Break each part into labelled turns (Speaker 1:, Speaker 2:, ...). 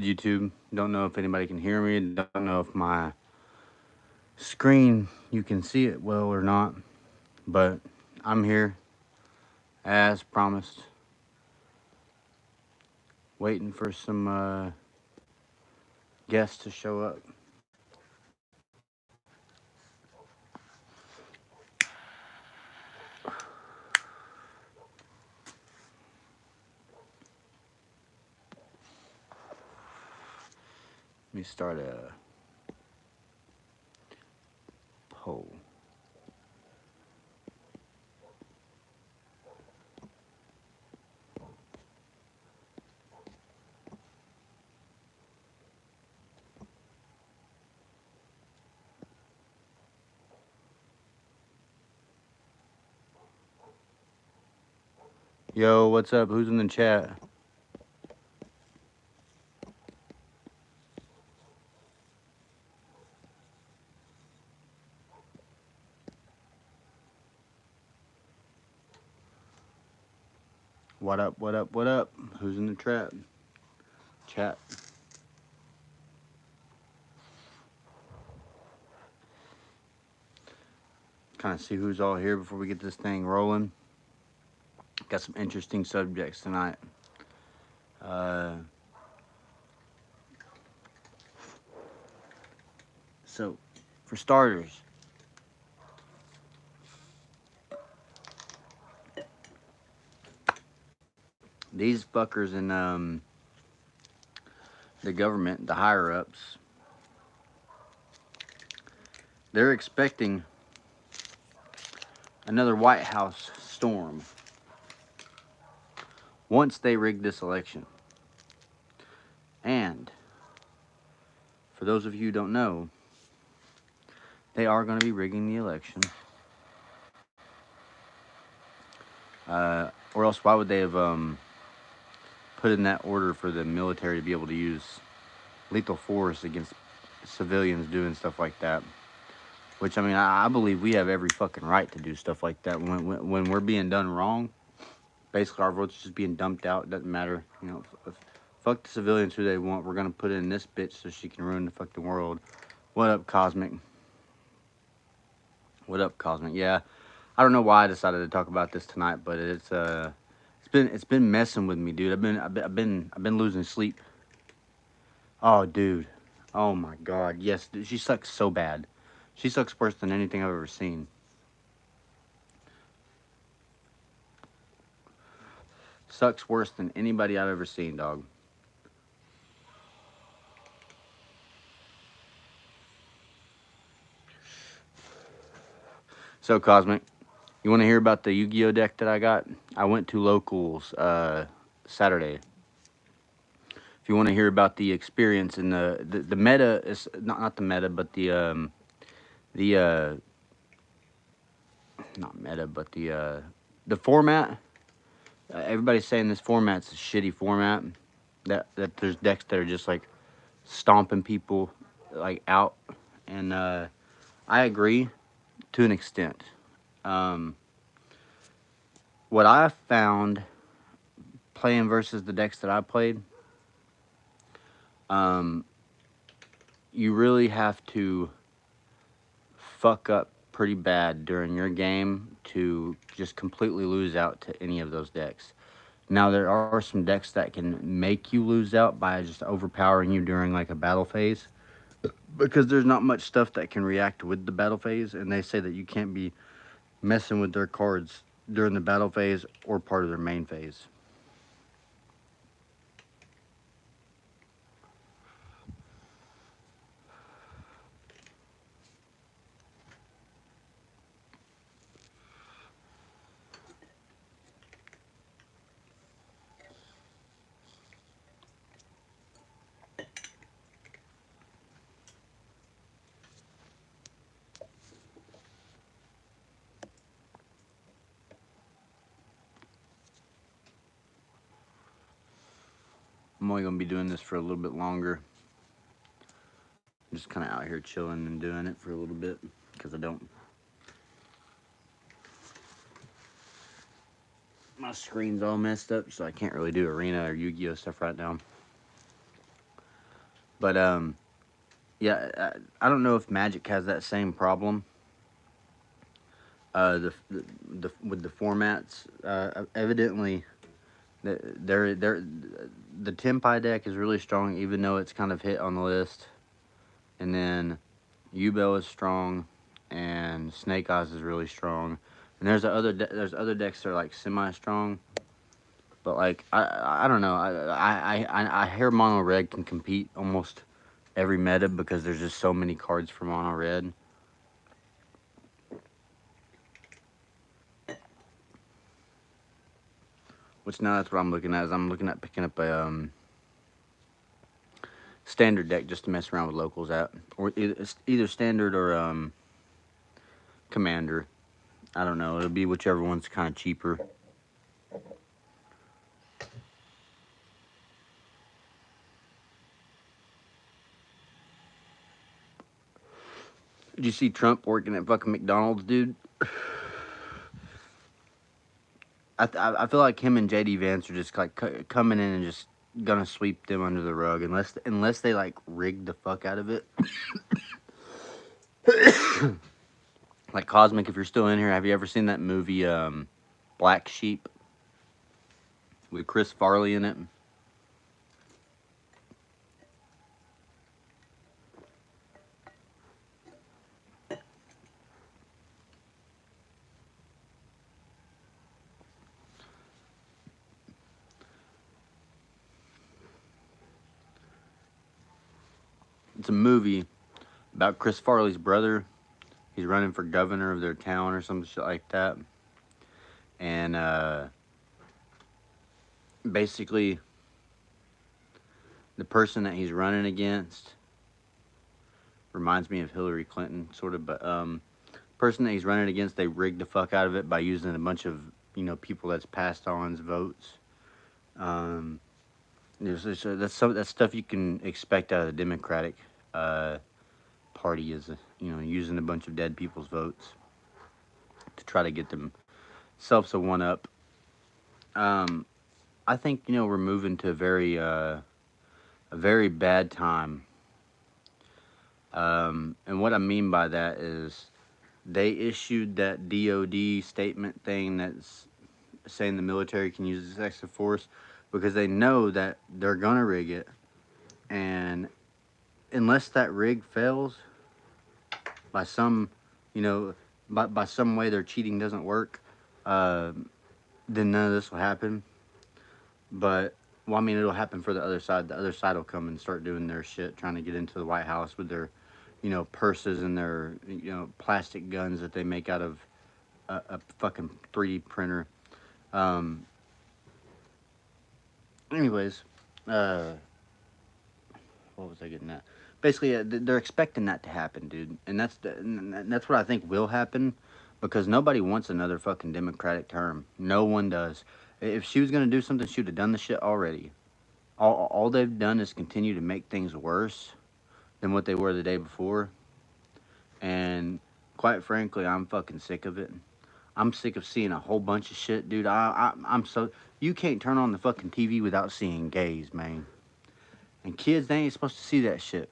Speaker 1: YouTube. Don't know if anybody can hear me. Don't know if my screen you can see it well or not. But I'm here as promised, waiting for some guests to show up. Let me start a poll. Yo, what's up? Who's in the chat? What up? What up? What up? Who's in the trap? Chat. Kind of see who's all here before we get this thing rolling. Got some interesting subjects tonight. Uh, so, for starters, these fuckers in the government, the higher ups, they're expecting another White House storm once they rig this election. And for those of you who don't know, they are going to be rigging the election. Or else, why would they have put in that order for the military to be able to use lethal force against civilians doing stuff like that? Which, I mean, I believe we have every fucking right to do stuff like that. When we're being done wrong, basically our votes just being dumped out. It doesn't matter. You know, fuck the civilians who they want. We're going to put in this bitch so she can ruin the fucking world. What up, Cosmic? What up, Cosmic? Yeah, I don't know why I decided to talk about this tonight, but it's been messing with me, dude. I've been losing sleep. Oh, dude. Oh my God. Yes, dude, she sucks so bad. She sucks worse than anything I've ever seen. Sucks worse than anybody I've ever seen, dog. So, Cosmic, you want to hear about the Yu-Gi-Oh deck that I got? I went to locals Saturday. If you want to hear about the experience and the meta is not the meta, but the not meta, but the format. Everybody's saying this format's a shitty format. That there's decks that are just like stomping people like out, and I agree to an extent. Um, what I found playing versus the decks that I played, um, you really have to fuck up pretty bad during your game to just completely lose out to any of those decks. Now there are some decks that can make you lose out by just overpowering you during like a battle phase, because there's not much stuff that can react with the battle phase, and they say that you can't be messing with their cards during the battle phase or part of their main phase. I'm only gonna be doing this for a little bit longer. I'm just kind of out here chilling and doing it for a little bit because I don't. My screen's all messed up, so I can't really do arena or Yu-Gi-Oh stuff right now. But yeah, I don't know if Magic has that same problem. The with the formats, evidently, they're the Tempai deck is really strong, even though it's kind of hit on the list. And then Ubel is strong, and Snake Eyes is really strong. And there's other decks that are like semi strong, but like I don't know. I hear Mono Red can compete almost every meta because there's just so many cards for Mono Red. Which now that's what I'm looking at. Is I'm looking at picking up a standard deck just to mess around with locals at, or either standard or commander. I don't know. It'll be whichever one's kind of cheaper. Did you see Trump working at fucking McDonald's, dude? I feel like him and JD Vance are just like coming in and just gonna sweep them under the rug unless they like rig the fuck out of it. Like Cosmic, if you're still in here, have you ever seen that movie Black Sheep with Chris Farley in it? It's a movie about Chris Farley's brother. He's running for governor of their town or some shit like that. And basically, the person that he's running against reminds me of Hillary Clinton, sort of. But person that he's running against, they rigged the fuck out of it by using a bunch of people that's passed on's votes. That's stuff you can expect out of the Democratic Party, is using a bunch of dead people's votes to try to get themselves a one up. I think we're moving to a very bad time. And what I mean by that is they issued that DOD statement thing that's saying the military can use excessive force because they know that they're gonna rig it, and unless that rig fails by some, by some way their cheating doesn't work, then none of this will happen. But well, I mean, it'll happen for the other side. The other side will come and start doing their shit, trying to get into the White House with their, purses and their, plastic guns that they make out of a fucking 3D printer. Anyways, what was I getting at? Basically, they're expecting that to happen, dude, and that's what I think will happen, because nobody wants another fucking Democratic term. No one does. If she was gonna do something, she would have done the shit already. All they've done is continue to make things worse than what they were the day before, and quite frankly, I'm fucking sick of it. I'm sick of seeing a whole bunch of shit, dude. I'm so you can't turn on the fucking TV without seeing gays, man. And kids, they ain't supposed to see that shit.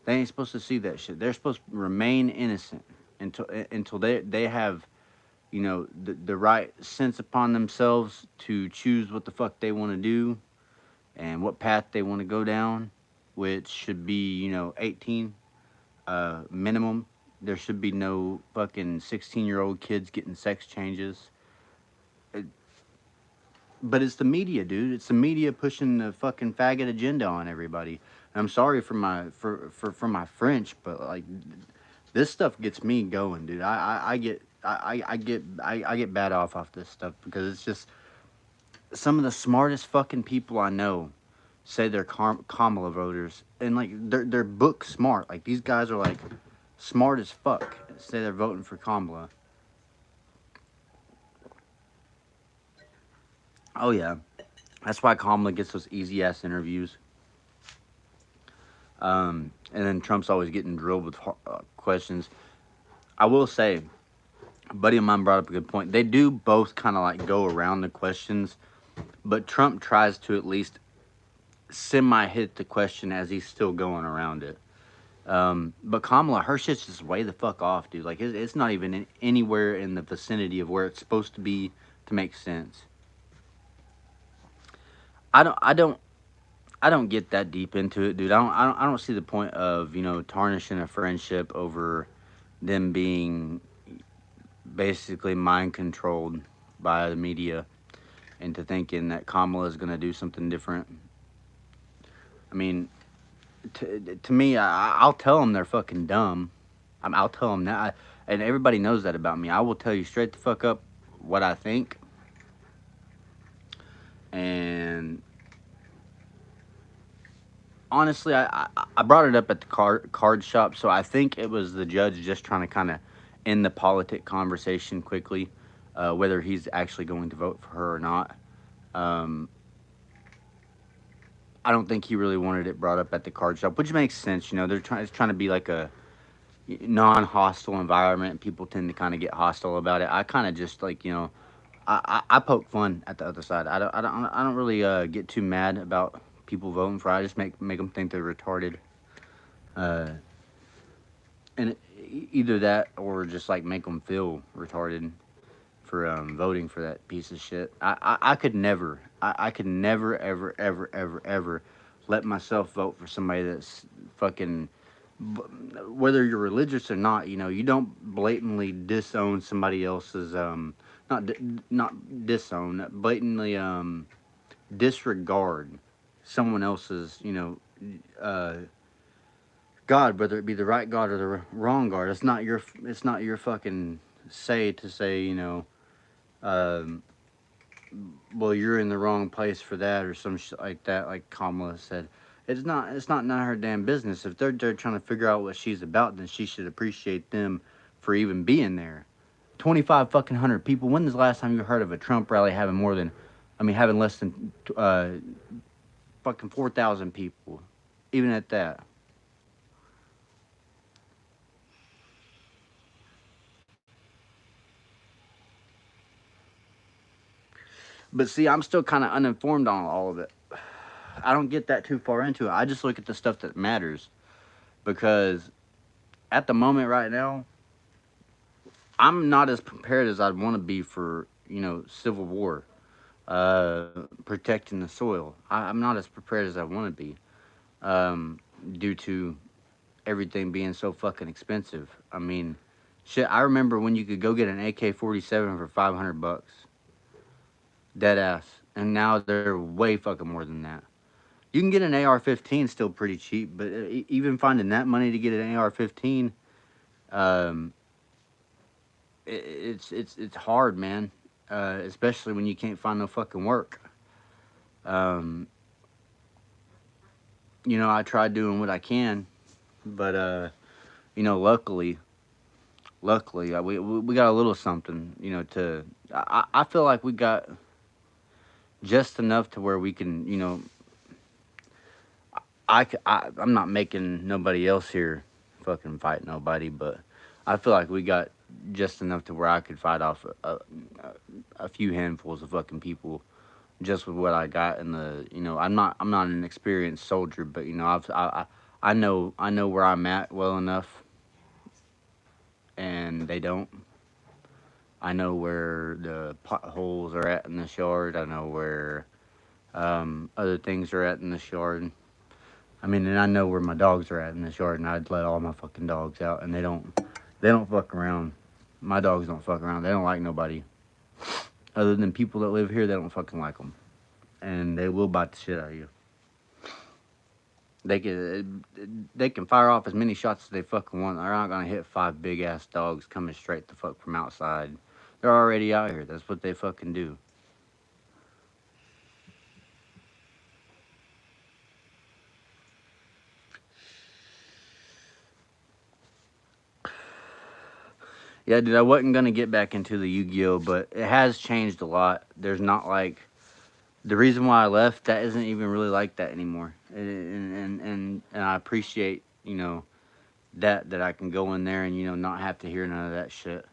Speaker 1: They ain't supposed to see that shit. They're supposed to remain innocent until they have, the right sense upon themselves to choose what the fuck they want to do and what path they want to go down, which should be, 18 minimum. There should be no fucking 16-year-old kids getting sex changes. But it's the media, dude. It's the media pushing the fucking faggot agenda on everybody. And I'm sorry for my French, but like this stuff gets me going, dude. I get bad off this stuff because it's just some of the smartest fucking people I know say they're Kamala voters, and like they're book smart. Like these guys are like smart as fuck. Say they're voting for Kamala. Oh yeah, that's why Kamala gets those easy ass interviews. And then Trump's always getting drilled with questions. I will say, a buddy of mine brought up a good point. They do both kind of like go around the questions, but Trump tries to at least semi hit the question as he's still going around it. But Kamala, her shit's just way the fuck off, dude. Like it's not even anywhere in the vicinity of where it's supposed to be to make sense. I don't, I don't, I don't get that deep into it, dude. I don't see the point of tarnishing a friendship over them being basically mind controlled by the media into thinking that Kamala is gonna do something different. I mean, to me, I'll tell them they're fucking dumb. I'll tell them that, and everybody knows that about me. I will tell you straight the fuck up what I think, and honestly, I brought it up at the card shop, so I think it was the judge just trying to kind of end the politic conversation quickly, whether he's actually going to vote for her or not. Um, I don't think he really wanted it brought up at the card shop, which makes sense. They're trying it's trying to be like a non-hostile environment. People tend to kind of get hostile about it. I kind of just like I poke fun at the other side. I don't really get too mad about people voting for. I just make them think they're retarded. Uh, and either that or just like make them feel retarded for voting for that piece of shit. I could never, I could never, ever, ever, ever, ever let myself vote for somebody that's fucking. Whether you're religious or not, you don't blatantly disown somebody else's not disown, blatantly disregard someone else's uh God, whether it be the right God or the wrong God. It's not your fucking say, um, well, you're in the wrong place for that or some shit like that, like Kamala said. It's not none of her damn business. If they're trying to figure out what she's about, then she should appreciate them for even being there. 25 fucking hundred people. When is the last time you heard of a Trump rally having having less than fucking 4,000 people? Even at that. But see, I'm still kind of uninformed on all of it. I don't get that too far into it. I just look at the stuff that matters because at the moment right now, I'm not as prepared as I'd want to be for civil war, uh, protecting the soil. I'm not as prepared as I want to be due to everything being so fucking expensive. I mean, shit. I remember when you could go get an AK-47 for $500, dead ass, and now they're way fucking more than that. You can get an AR-15 still pretty cheap, but even finding that money to get an AR-15, um, it's hard, man. Especially when you can't find no fucking work. Um, I tried doing what I can, but luckily, we got a little something. To I feel like we got just enough to where we can. I'm not making nobody else here fucking fight nobody, but I feel like we got just enough to where I could fight off a few handfuls of fucking people just with what I got in the. I'm not an experienced soldier, but I know where I'm at well enough, and they don't. I know where the potholes are at in this yard. I know where other things are at in this yard. I mean, and I know where my dogs are at in this yard, and I'd let all my fucking dogs out, and they don't fuck around. My dogs don't fuck around. They don't like nobody other than people that live here. They don't fucking like them, and they will bite the shit out of you. They can fire off as many shots as they fucking want. They're not gonna hit five big ass dogs coming straight the fuck from outside. They're already out here. That's what they fucking do. Yeah, dude, I wasn't gonna get back into the Yu-Gi-Oh, but it has changed a lot. There's not like the reason why I left. That isn't even really like that anymore, and I appreciate that I can go in there and not have to hear none of that shit.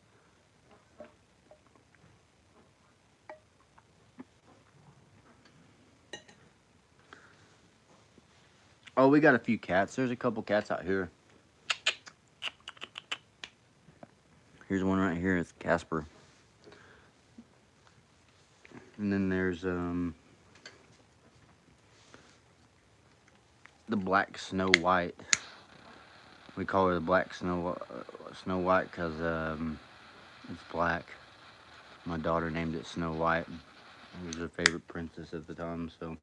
Speaker 1: Oh, we got a few cats. There's a couple cats out here. Here's one right here. It's Casper. And then there's the black Snow White. We call her the black Snow White because it's black. My daughter named it Snow White. It was her favorite princess at the time, so.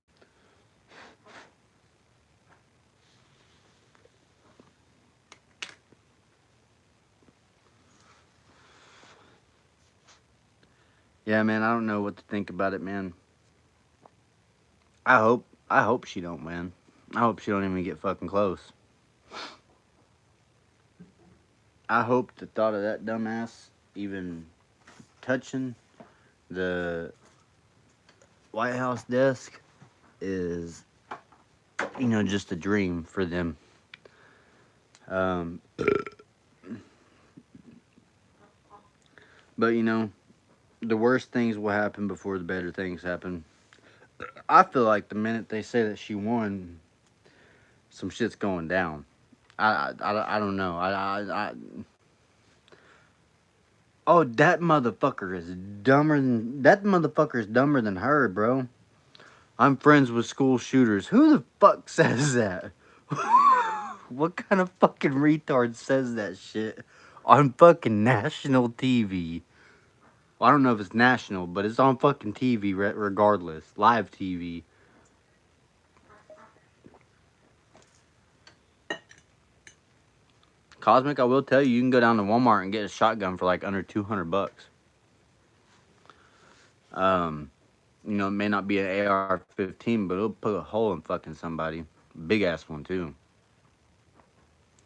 Speaker 1: Yeah, man, I don't know what to think about it, man. I hope she don't win. I hope she don't even get fucking close. I hope the thought of that dumbass even touching the White House desk is, just a dream for them. But the worst things will happen before the better things happen. I feel like the minute they say that she won, some shit's going down. I don't know. Oh, that motherfucker is dumber than her, bro. I'm friends with school shooters. Who the fuck says that? What kind of fucking retard says that shit on fucking national TV? Well, I don't know if it's national, but it's on fucking TV regardless. Live TV. Cosmic, I will tell you, you can go down to Walmart and get a shotgun for like under $200. It may not be an AR-15, but it'll put a hole in fucking somebody. Big ass one too.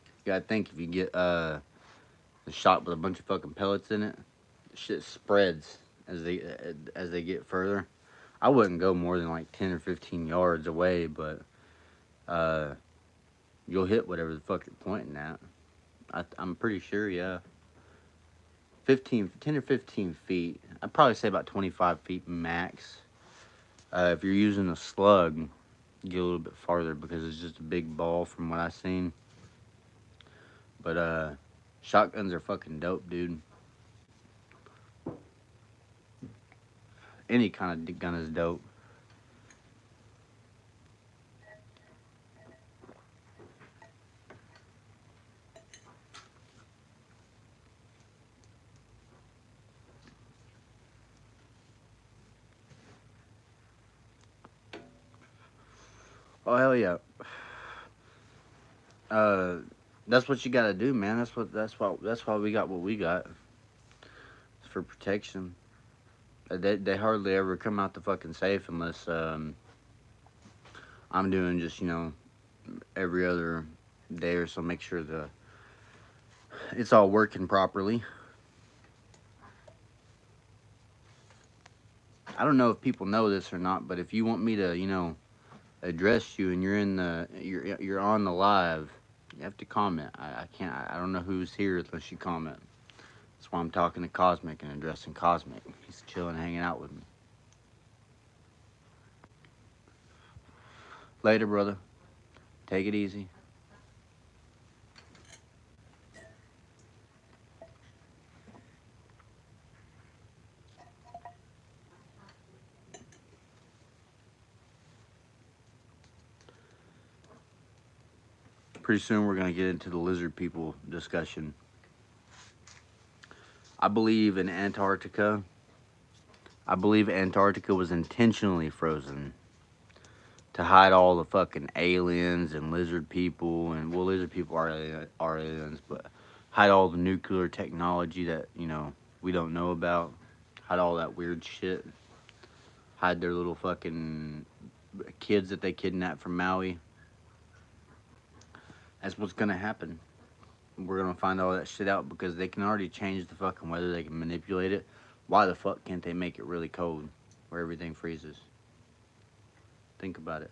Speaker 1: You gotta think, if you get a shot with a bunch of fucking pellets in it, shit spreads as they get further. I wouldn't go more than like 10 or 15 yards away, but you'll hit whatever the fuck you're pointing at. I'm pretty sure, yeah. 10 or 15 feet. I'd probably say about 25 feet max. If you're using a slug, get a little bit farther because it's just a big ball from what I've seen. But shotguns are fucking dope, dude. Any kind of gun is dope. Oh hell yeah. Uh, that's what you gotta do, man. That's why we got what we got. It's for protection. They hardly ever come out the fucking safe unless I'm doing just every other day or so. Make sure it's all working properly. I don't know if people know this or not, but if you want me to, address you and you're on the live, you have to comment. I can't. I don't know who's here unless you comment. That's why I'm talking to Cosmic and addressing Cosmic. He's chilling, hanging out with me. Later, brother. Take it easy. Pretty soon we're gonna get into the lizard people discussion. I believe in Antarctica. I believe Antarctica was intentionally frozen to hide all the fucking aliens and lizard people, and well, lizard people are aliens, but hide all the nuclear technology that we don't know about, hide all that weird shit, hide their little fucking kids that they kidnapped from Maui. That's what's gonna happen. We're gonna find all that shit out because they can already change the fucking weather. They can manipulate it. Why the fuck can't they make it really cold where everything freezes? Think about it.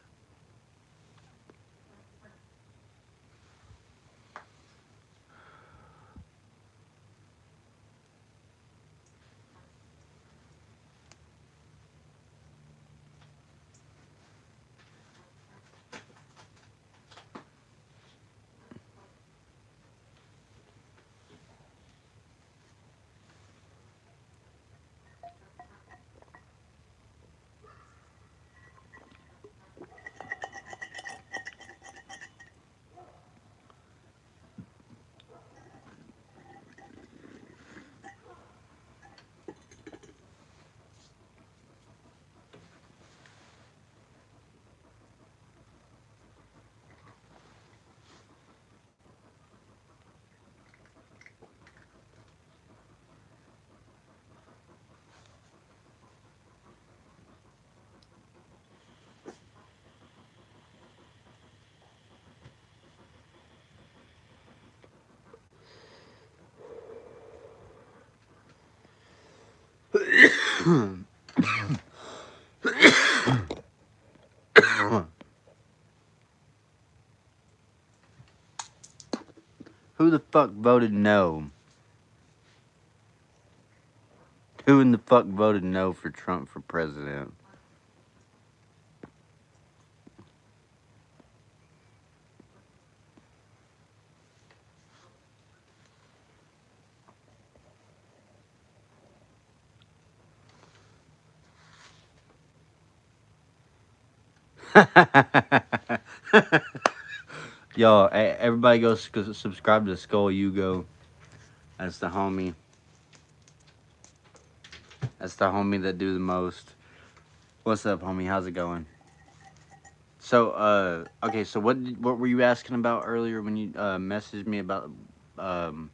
Speaker 1: Who the fuck voted no? Who in the fuck voted no for Trump for president? Yo, everybody go subscribe to Skull Hugo. That's the homie. That's the homie that do the most. What's up, homie? How's it going? So, okay. So, what were you asking about earlier when you messaged me about um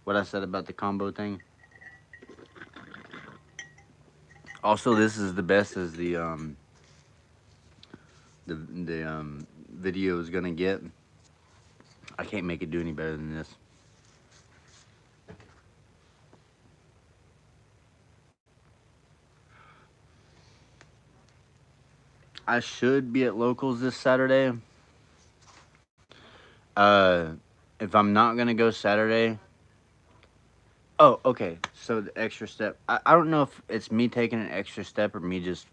Speaker 1: what I said about the combo thing? Also, this is the best as the video is gonna get. I can't make it do any better than this. I should be at locals this Saturday. Uh, if I'm not gonna go Saturday. Oh, okay. So the extra step. I don't know if it's me taking an extra step or me just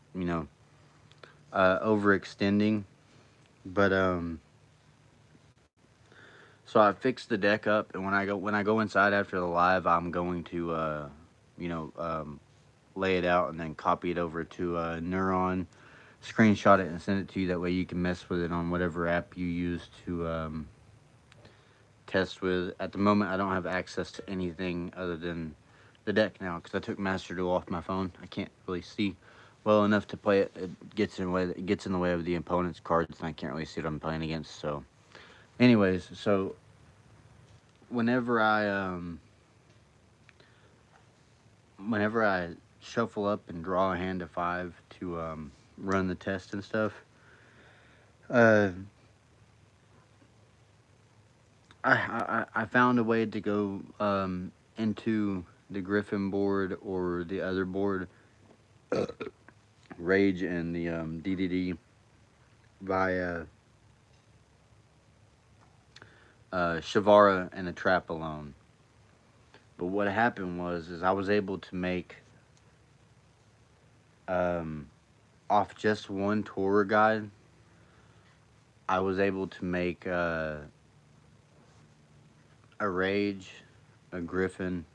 Speaker 1: overextending, but so I fixed the deck up, and when I go inside after the live, I'm going to you know um, lay it out and then copy it over to Neuron, screenshot it and send it to you. That way you can mess with it on whatever app you use to test with. At the moment, I don't have access to anything other than the deck now because I took Master Duel off my phone. I can't really see well enough to play it. It gets in the way. It gets in the way of the opponent's cards, and I can't really see what I'm playing against. So, anyways, so whenever I shuffle up and draw a hand of 5 to run the test and stuff, uh, I found a way to go into the Griffin board or the other board, Rage and the DDD via Shavara and a trap alone. But what happened is I was able to make um, off just one tour guide. I was able to make a Rage, a Griffin,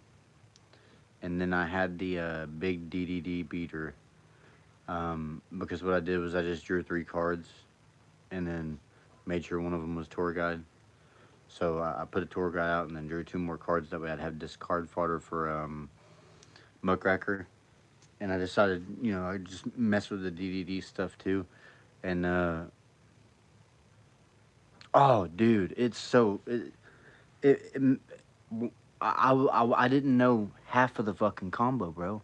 Speaker 1: and then I had the big DDD beater. Because what I did was I just drew 3 cards and then made sure one of them was tour guide. So I put a tour guide out and then drew 2 more cards. That way I'd have discard fodder for Muckracker. And I decided, I just mess with the DDD stuff too. And oh, dude, it's so it I didn't know half of the fucking combo, bro.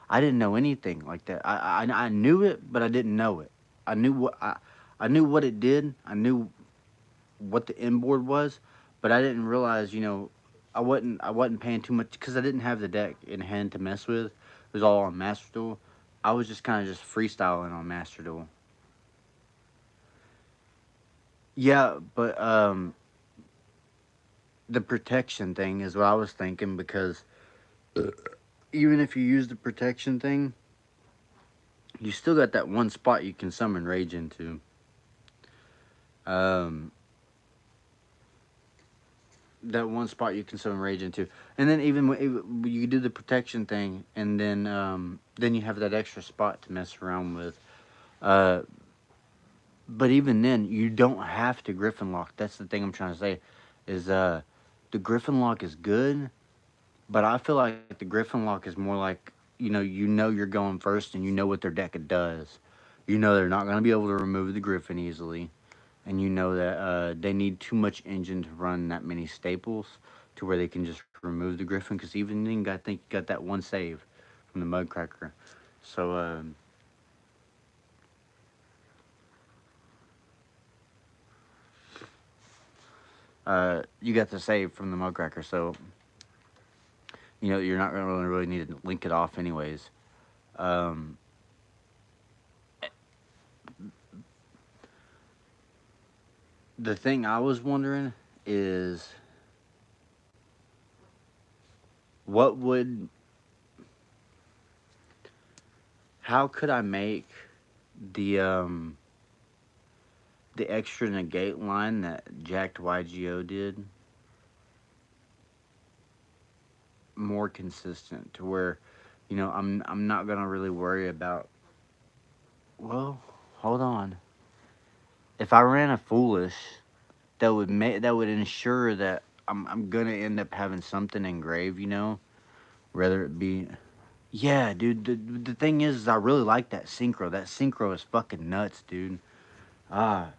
Speaker 1: I didn't know anything like that. I knew it, but I didn't know it. I knew what I knew what it did. I knew what the inboard was, but I didn't realize, I wasn't paying too much because I didn't have the deck in hand to mess with. It was all on Master Duel. I was just kind of just freestyling on Master Duel. Yeah, but the protection thing is what I was thinking because even if you use the protection thing, you still got that one spot you can summon Rage into. Um, that one spot you can summon Rage into, and then even when you do the protection thing, and then you have that extra spot to mess around with. Uh, but even then, you don't have to Griffin Lock. That's the thing I'm trying to say, is the Griffin Lock is good, but I feel like the Griffin Lock is more like you know you're going first, and you know what their deck does. You know they're not going to be able to remove the Griffin easily, and you know that they need too much engine to run that many staples to where they can just remove the Griffin. Because even then, I think you got that one save from the Mudcracker. So you got the save from the Mudcracker. So you're not going to really need to link it off anyways. Um, the thing I was wondering is what would, how could I make the um the extra negate line that Jacked YGO did more consistent to where, I'm not gonna really worry about. Well, hold on. If I ran a foolish, that would ensure that I'm gonna end up having something engraved, whether it be. Yeah, dude. The thing is I really like that synchro. That synchro is fucking nuts, dude. Ah,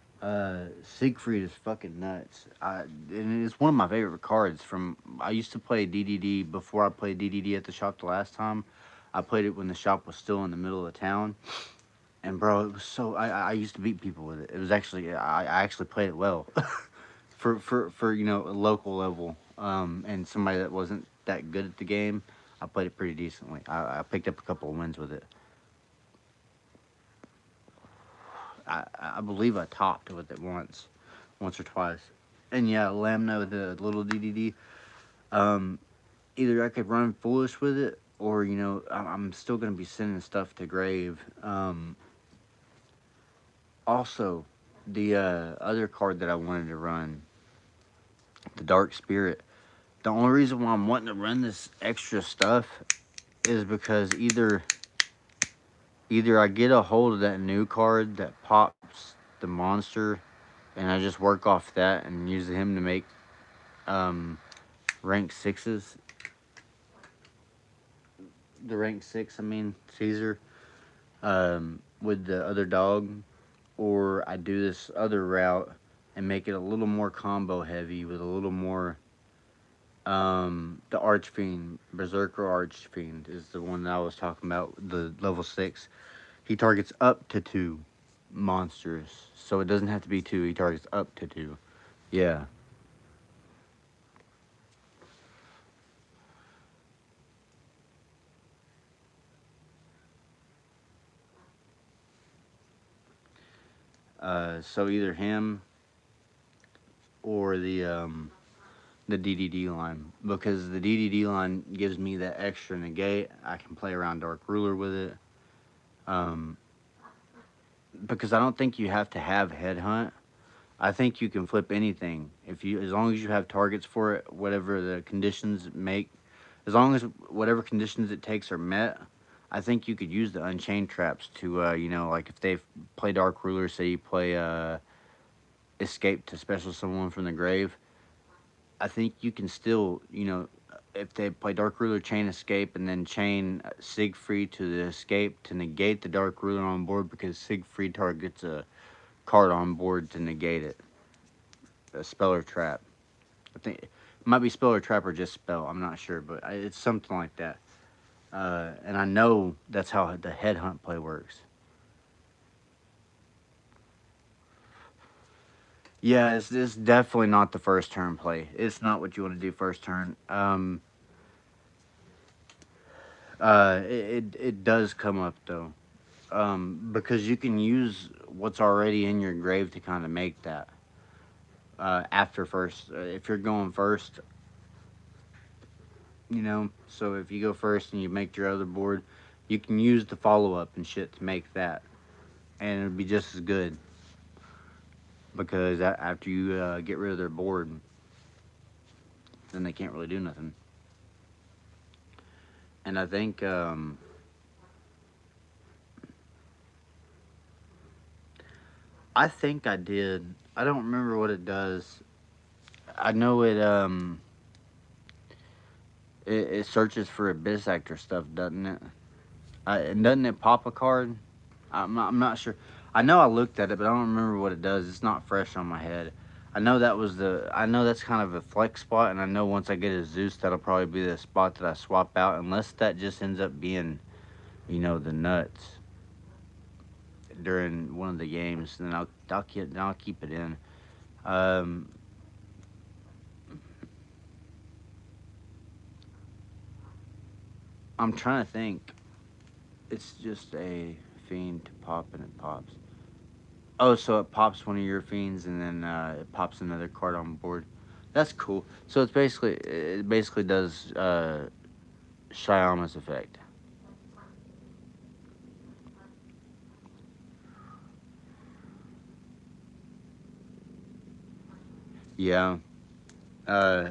Speaker 1: Siegfried is fucking nuts. And it's one of my favorite cards. From I used to play DDD before I played DDD at the shop the last time. I played it when the shop was still in the middle of town. And bro, it was so I used to beat people with it. It was actually I actually played it well, for a local level. And somebody that wasn't that good at the game, I played it pretty decently. I picked up a couple of wins with it. I believe I topped with it once or twice. And yeah, Lamno, the little DDD. Um, Either I could run foolish with it, or I'm still gonna be sending stuff to grave. Also, the other card that I wanted to run, the Dark Spirit. The only reason why I'm wanting to run this extra stuff is because either I get a hold of that new card that pops the monster, and I just work off that and use him to make um, rank sixes. The rank six, I mean Caesar, with the other dog, or I do this other route and make it a little more combo heavy with a little more. The Archfiend, Berserker Archfiend is the one that I was talking about. The level six, he targets up to two monsters, so it doesn't have to be two. He targets up to two. Yeah. So either him or the DDD line, because the DDD line gives me that extra negate. I can play around Dark Ruler with it. Um, because I don't think you have to have Headhunt. I think you can flip anything if you, as long as you have targets for it, whatever the conditions make, as long as whatever conditions it takes are met. I think you could use the Unchained traps to, like if they play Dark Ruler, say you play Escape to special someone from the grave. I think you can still, if they play Dark Ruler, chain Escape, and then chain Siegfried to the Escape to negate the Dark Ruler on board, because Siegfried targets a card on board to negate it. A spell or trap. I think it might be spell or trap or just spell. I'm not sure, but it's something like that. And I know that's how the headhunt play works. Yeah, it's definitely not the first turn play. It's not what you want to do first turn. It does come up though, because you can use what's already in your grave to kind of make that after first. If you're going first, so if you go first and you make your other board, you can use the follow up and shit to make that, and it'll be just as good, because after you get rid of their board, then they can't really do nothing. And I think I did. I don't remember what it does. I know it searches for abyss actor stuff, doesn't it? And doesn't it pop a card? I'm not sure. I know I looked at it, but I don't remember what it does. It's not fresh on my head. I know that's kind of a flex spot, and I know once I get a Zeus, that'll probably be the spot that I swap out, unless that just ends up being, the nuts during one of the games. Then I'll keep it in. Um, I'm trying to think. It's just a fiend to pop and it pops. Oh, so it pops one of your fiends and then it pops another card on board. That's cool. So it basically does Shyama's effect. Yeah. Uh,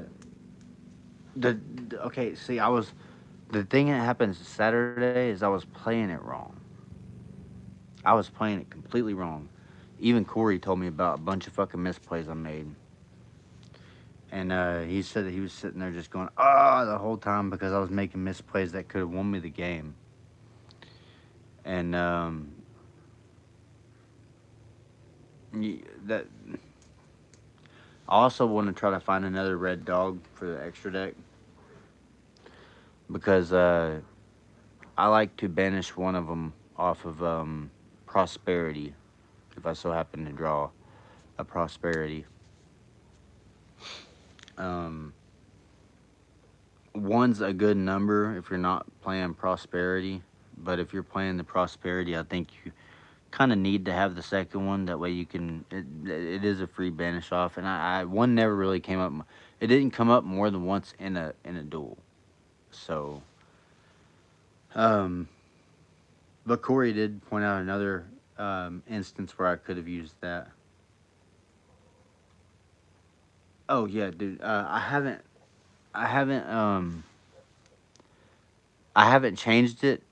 Speaker 1: okay. See, the thing that happened Saturday is I was playing it wrong. I was playing it completely wrong. Even Corey told me about a bunch of fucking misplays I made. And he said that he was sitting there just going, ah, the whole time because I was making misplays that could have won me the game. And that I also want to try to find another red dog for the extra deck because I like to banish one of them off of prosperity if I so happen to draw a prosperity. Um, One's a good number if you're not playing prosperity, but if you're playing the prosperity, I think you kind of need to have the second one. That way you can. It is a free banish off, and I one never really came up. It didn't come up more than once in a duel. So, um, but Corey did point out another instance where I could have used that. Oh yeah, dude. I haven't, I haven't changed it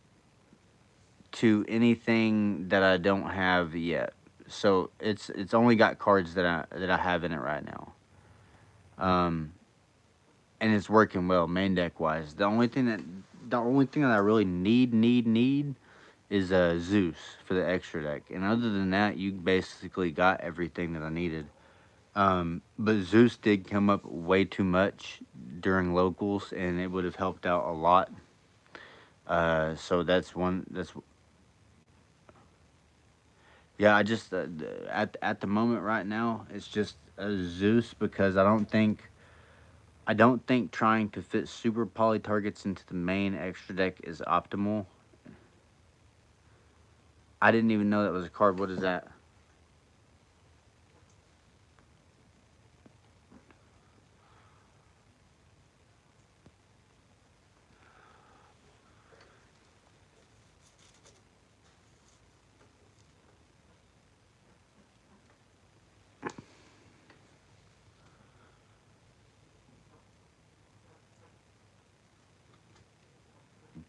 Speaker 1: to anything that I don't have yet. So it's only got cards that I have in it right now. Um, and it's working well main deck wise. The only thing that I really need is Zeus for the extra deck. And other than that, you basically got everything that I needed. But Zeus did come up way too much during locals, and it would have helped out a lot. So that's one. That's Yeah. I just at the moment right now, it's just a Zeus because I don't think trying to fit super poly targets into the main extra deck is optimal. I didn't even know that was a card. What is that?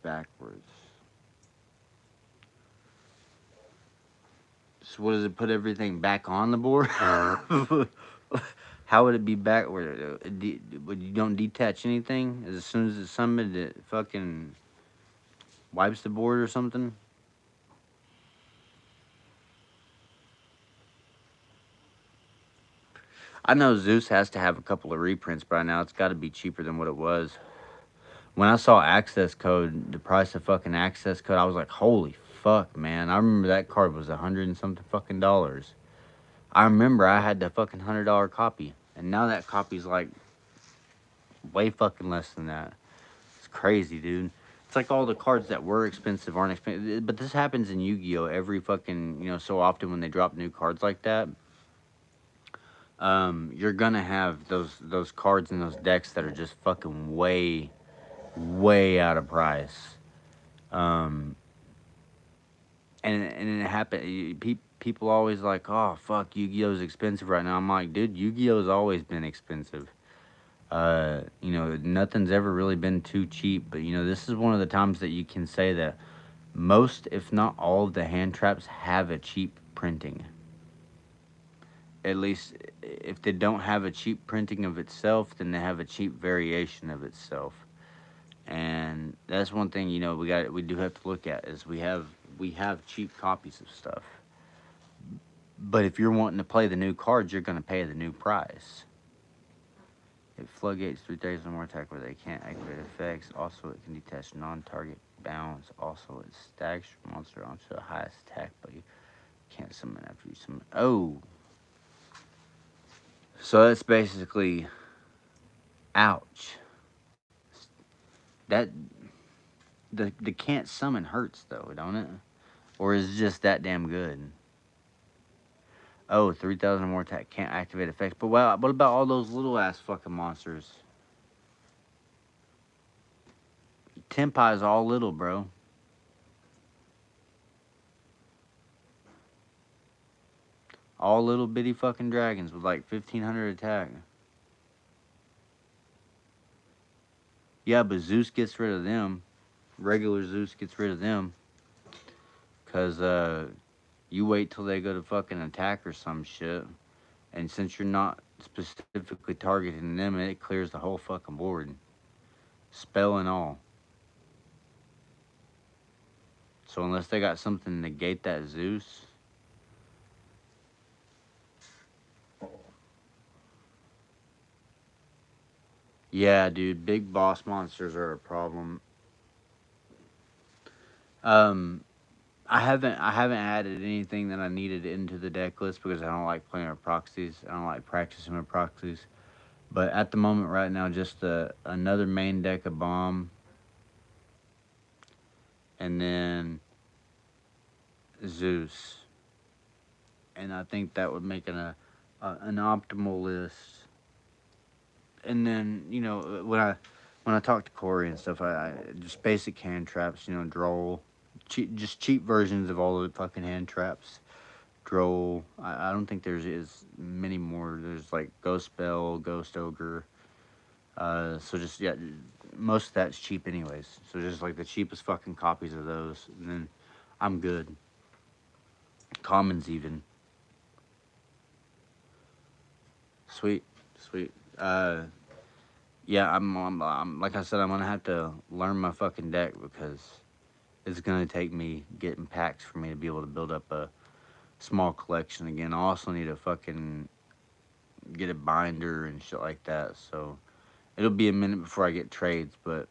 Speaker 1: Backwards. So what does it put everything back on the board? How would it be backward? Would you don't detach anything as soon as it's summoned? It fucking wipes the board or something. I know Zeus has to have a couple of reprints by now. It's got to be cheaper than what it was. When I saw access code, the price of fucking access code, I was like, holy fuck, man! I remember that card was 100 and something fucking dollars. I remember I had the fucking $100 copy, and now that copy's like way fucking less than that. It's crazy, dude. It's like all the cards that were expensive aren't expensive. But this happens in Yu-Gi-Oh every fucking so often when they drop new cards like that. You're gonna have those cards and those decks that are just fucking way out of price. Um, and it happened. People always like, oh fuck, Yu-Gi-Oh's expensive right now. I'm like, dude, Yu-Gi-Oh's always been expensive. Nothing's ever really been too cheap. But this is one of the times that you can say that most, if not all, of the hand traps have a cheap printing. At least, if they don't have a cheap printing of itself, then they have a cheap variation of itself. And that's one thing we do have to look at is we have cheap copies of stuff. But if you're wanting to play the new cards, you're going to pay the new price. It floodgates 3 days or more attack where they can't activate effects. Also, it can detach non-target bounds. Also, it stacks your monster onto the highest attack, but you can't summon after you summon. Oh, so that's ouch. That the can't summon hurts though, don't it? Or is it just that damn good? Oh, 3,000 more attack can't activate effects. But wow, what about all those little ass fucking monsters? Tenpai is all little, bro. All little bitty fucking dragons with like 1,500 attack. Yeah, but Zeus gets rid of them. Regular Zeus gets rid of them. Cause you wait till they go to fucking attack or some shit. And since you're not specifically targeting them, it clears the whole fucking board. Spell and all. So unless they got something to negate that Zeus. Yeah, dude, big boss monsters are a problem. Um, I haven't added anything that I needed into the deck list because I don't like playing with proxies. I don't like practicing with proxies. But at the moment, right now, just another main deck of bomb, and then Zeus, and I think that would make an optimal list. And then when I talk to Corey and stuff, I just basic hand traps, droll, just cheap versions of all the fucking hand traps. Droll. I don't think there's as many more. There's like Ghost Spell, Ghost Ogre. So just yeah, most of that's cheap anyways. So just like the cheapest fucking copies of those, and then I'm good. Commons even. Sweet, sweet. Yeah, I'm like I said, I'm gonna have to learn my fucking deck because it's gonna take me getting packs for me to be able to build up a small collection again. I also need to fucking get a binder and shit like that. So it'll be a minute before I get trades, but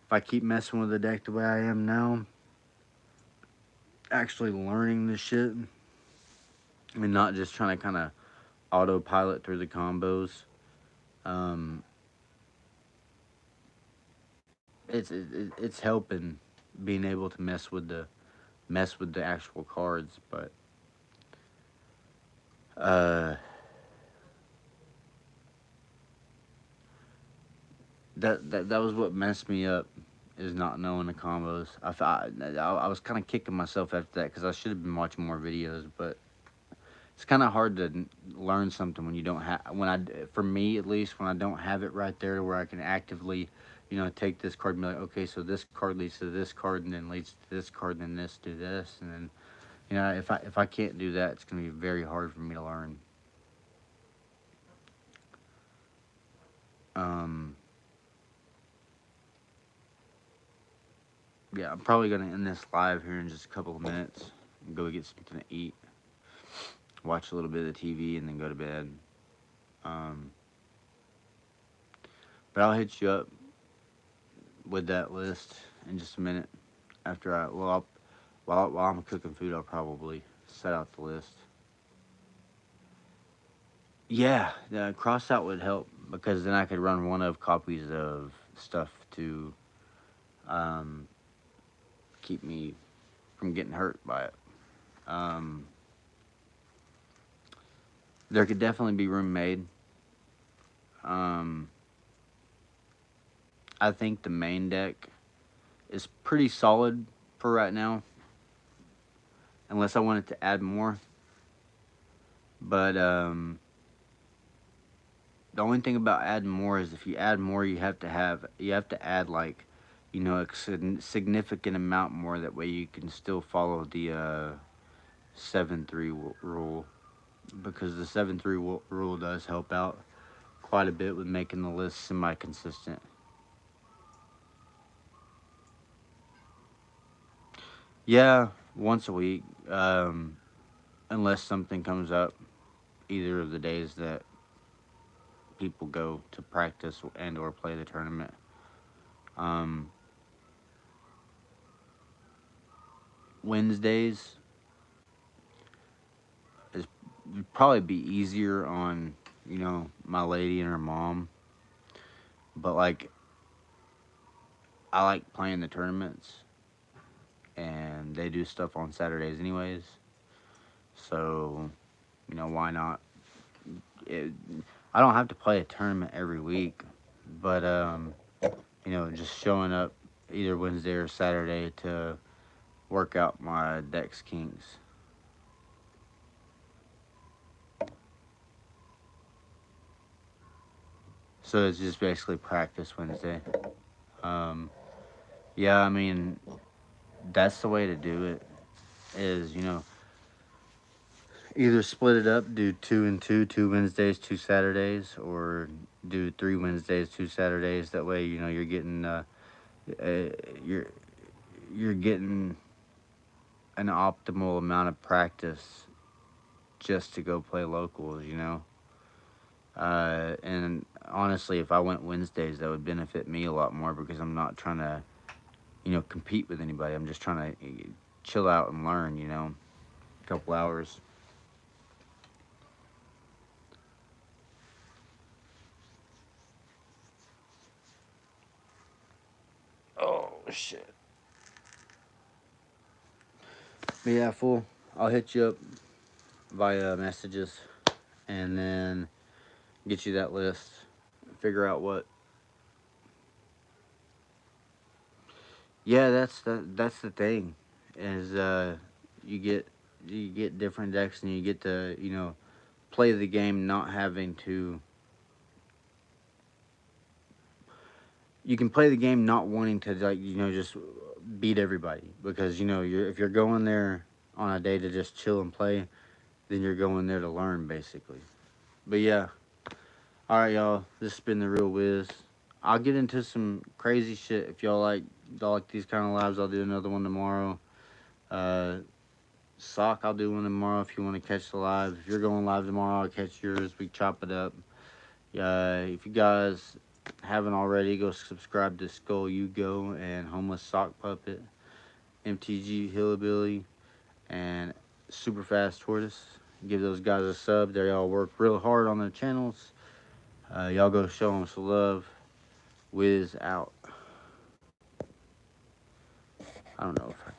Speaker 1: if I keep messing with the deck the way I am now, actually learning the shit and not just trying to kind of autopilot through the combos, um, it's helping being able to mess with the actual cards, but uh, that was what messed me up is not knowing the combos. I was kind of kicking myself after that because I should have been watching more videos, but it's kind of hard to learn something when you don't have for me at least when I don't have it right there where I can actively take this card and be like, okay, so this card leads to this card and then leads to this card and then this to this, and then if I can't do that, it's going to be very hard for me to learn. um yeah, I'm probably going to end this live here in just a couple of minutes and go get something to eat, watch a little bit of TV, and then go to bed. um but I'll hit you up with that list in just a minute. After while I'm cooking food, I'll probably set out the list. Yeah, cross out would help because then I could run one of copies of stuff to um, keep me from getting hurt by it. Um, there could definitely be room made. Um, I think the main deck is pretty solid for right now, unless I wanted to add more. But the only thing about adding more is if you add more, you have to add like, a significant amount more. That way you can still follow the 7-3 rule, because the 7-3 rule does help out quite a bit with making the list semi-consistent. Yeah, once a week, unless something comes up, either of the days that people go to practice and or play the tournament. Um, Wednesdays is would probably be easier on my lady and her mom, but like I like playing the tournaments, and they do stuff on Saturdays anyways. So why not? It, I don't have to play a tournament every week, but just showing up either Wednesday or Saturday to work out my dex kinks. So it's just basically practice Wednesday. Um, yeah, I mean that's the way to do it. Is either split it up, do two and two, 2 Wednesdays, 2 Saturdays, or do 3 Wednesdays, 2 Saturdays. That way, you're getting uh you're you're getting an optimal amount of practice just to go play locals. And honestly, if I went Wednesdays, that would benefit me a lot more because I'm not trying to compete with anybody. I'm just trying to chill out and learn. A couple hours. Oh shit. But yeah, fool. I'll hit you up via messages and then get you that list. Figure out what. Yeah, that's the thing, is you get you get different decks and you get to play the game not having to. You can play the game not wanting to just beat everybody because if you're going there on a day to just chill and play, then you're going there to learn basically. But yeah, all right, y'all. This has been the Real Wiz. I'll get into some crazy shit if y'all like these kind of lives. I'll do another one tomorrow. Uh, Sock, I'll do one tomorrow if you want to catch the live. If you're going live tomorrow, I'll catch yours. We chop it up. If you guys haven't already, go subscribe to Skull You Go and Homeless Sock Puppet, MTG Hillbilly, and Super Fast Tortoise. Give those guys a sub. They all work real hard on their channels. Y'all go show them some love. Wiz out. I don't know if I